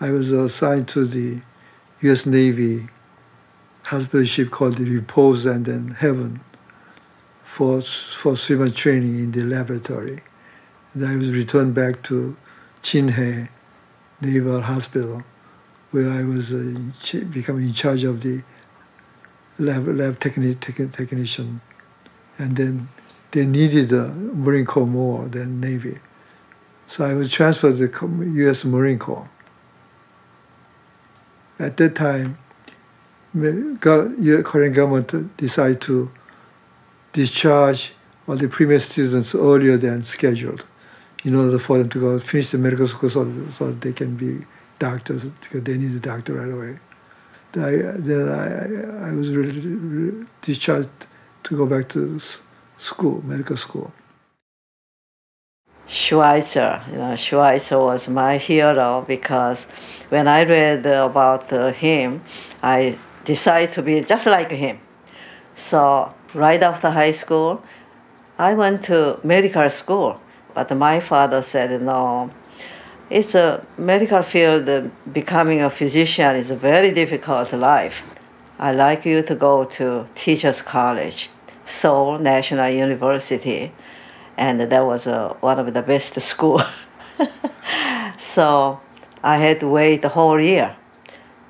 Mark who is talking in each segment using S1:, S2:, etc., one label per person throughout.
S1: I was assigned to the U.S. Navy hospital ship called the Repose and then Heaven for swimmer training in the laboratory. And I was returned back to Jinhae Naval Hospital, where I was becoming in charge of the lab technician. And then they needed the Marine Corps more than Navy. So I was transferred to the U.S. Marine Corps. At that time, Korean government decided to discharge all the premier students earlier than scheduled in order for them to go finish the medical school so they can be doctors, because they need a doctor right away. Then I was discharged to go back to school, medical school.
S2: Schweitzer, Schweitzer was my hero because when I read about him, I decided to be just like him. So right after high school, I went to medical school, but my father said, no, it's a medical field, becoming a physician is a very difficult life. I'd like you to go to Teachers College, Seoul National University, and that was one of the best schools. So I had to wait the whole year.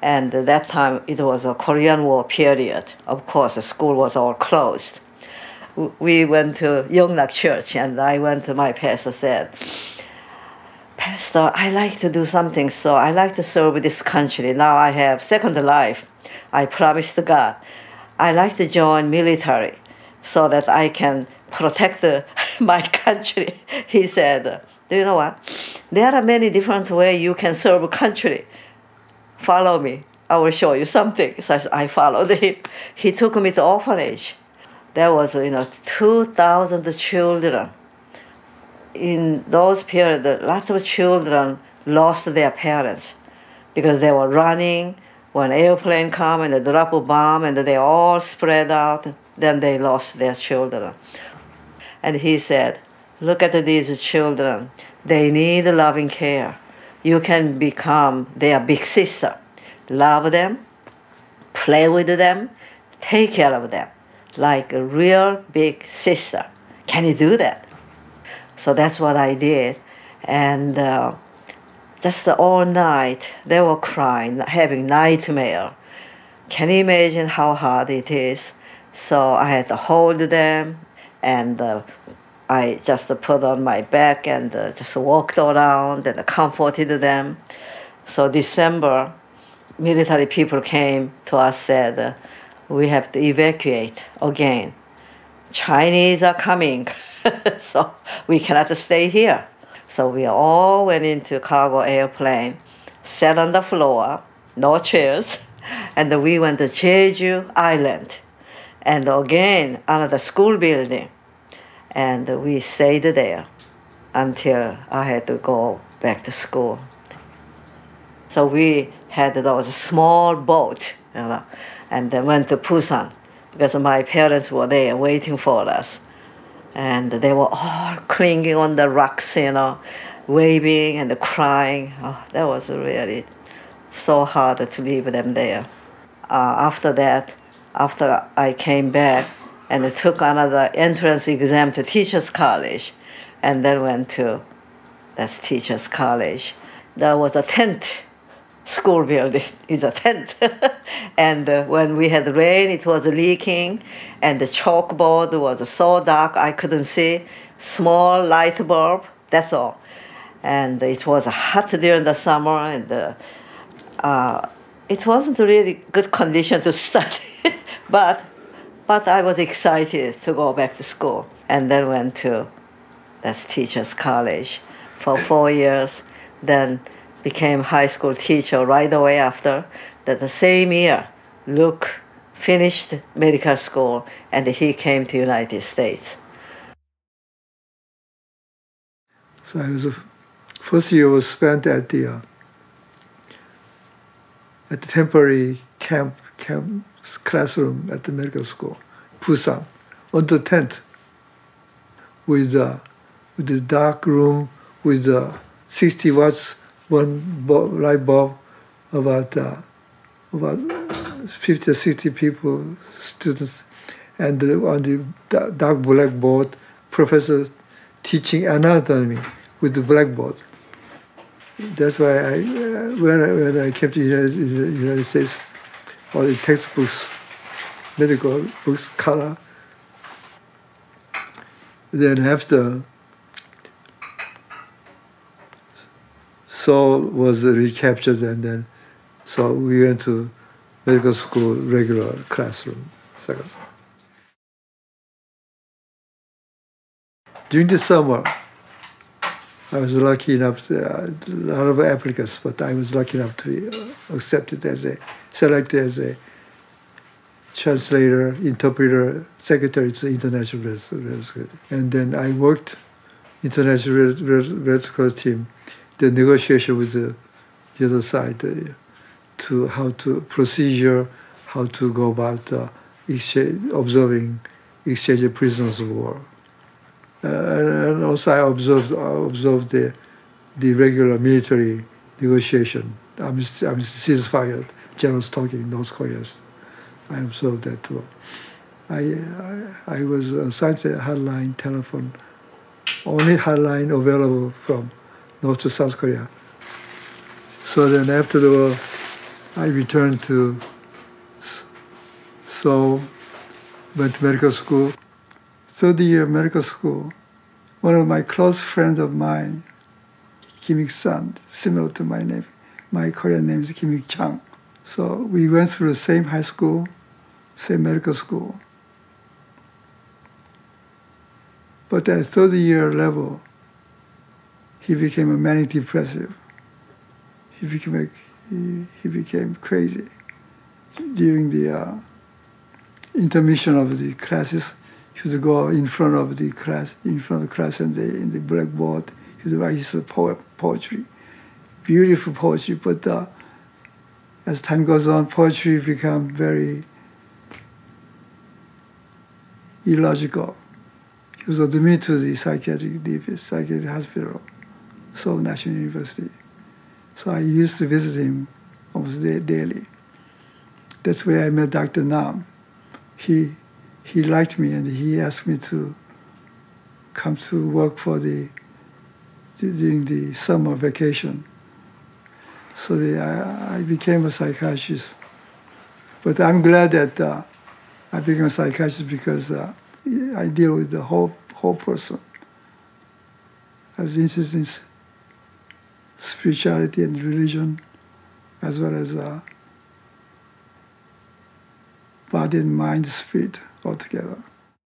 S2: And at that time, it was a Korean War period. Of course, the school was all closed. We went to Yongnak Church, and I went to my pastor, said, Pastor, I like to do something, so I like to serve this country. Now I have second life. I promised God, I like to join military so that I can protect my country. He said, do you know what? There are many different ways you can serve a country. Follow me. I will show you something. So I followed him. He took me to orphanage. There was, 2,000 children. In those periods, lots of children lost their parents because they were running when airplane come and they drop a bomb and they all spread out. Then they lost their children. And he said, look at these children. They need loving care. You can become their big sister. Love them, play with them, take care of them like a real big sister. Can you do that? So that's what I did. And just all night, they were crying, having nightmare. Can you imagine how hard it is? So I had to hold them, and I just put on my back and just walked around and comforted them. So December, military people came to us, said, we have to evacuate again. Chinese are coming, so we cannot stay here. So we all went into cargo airplane, sat on the floor, no chairs, and we went to Jeju Island. And again, another school building. And we stayed there until I had to go back to school. So we had those small boats, and then went to Busan because my parents were there waiting for us. And they were all clinging on the rocks, waving and crying. Oh, that was really so hard to leave them there. After that, after I came back and took another entrance exam to Teachers College, and then went to that's Teachers College. There was a tent. School building is a tent. And when we had rain, it was leaking, and the chalkboard was so dark I couldn't see. Small light bulb, that's all. And it was hot during the summer, and it wasn't really good condition to study. but I was excited to go back to school, and then went to that's Teachers College for 4 years, then became high school teacher right away after. That the same year, Luke finished medical school and he came to United States.
S1: So I was first year was spent at the temporary camp classroom at the medical school, Busan, on the tent, with the dark room with the 60 watts light bulb, about 50 or 60 people, students, and on the dark blackboard, professor teaching anatomy with the blackboard. That's why when I came to the United States, all the textbooks, medical books, color. Then after, Seoul was recaptured, and then so we went to medical school, regular classroom. Second. During the summer, I was lucky enough, a lot of applicants, but I was lucky enough to be accepted selected as a translator, interpreter, secretary to the International Red Cross. And then I worked International Red Cross team, the negotiation with the other side, to how to procedure, how to go about observing exchange of prisoners of war. And also I observed the regular military negotiation. I'm ceasefire, generals talking, North Koreans. I observed that too. I was assigned a hotline telephone, only hotline available from North to South Korea. So then after the war, I returned to Seoul, went to medical school. 30-year medical school. One of my close friends of mine, Kim Ik-san, similar to my name. My Korean name is Kim Ik-chang. So we went through the same high school, same medical school. But at 30-year level, he became a manic depressive. He became crazy. During the intermission of the classes, he would go in front of the class, and in the blackboard, he would write his poetry, beautiful poetry. But as time goes on, poetry becomes very illogical. He was admitted to the psychiatric hospital, Seoul National University. So I used to visit him almost daily. That's where I met Dr. Nam. He liked me, and he asked me to come to work during the summer vacation. So I became a psychiatrist. But I'm glad that I became a psychiatrist because I deal with the whole person. I was interested in spirituality and religion, as well as body and mind, spirit altogether.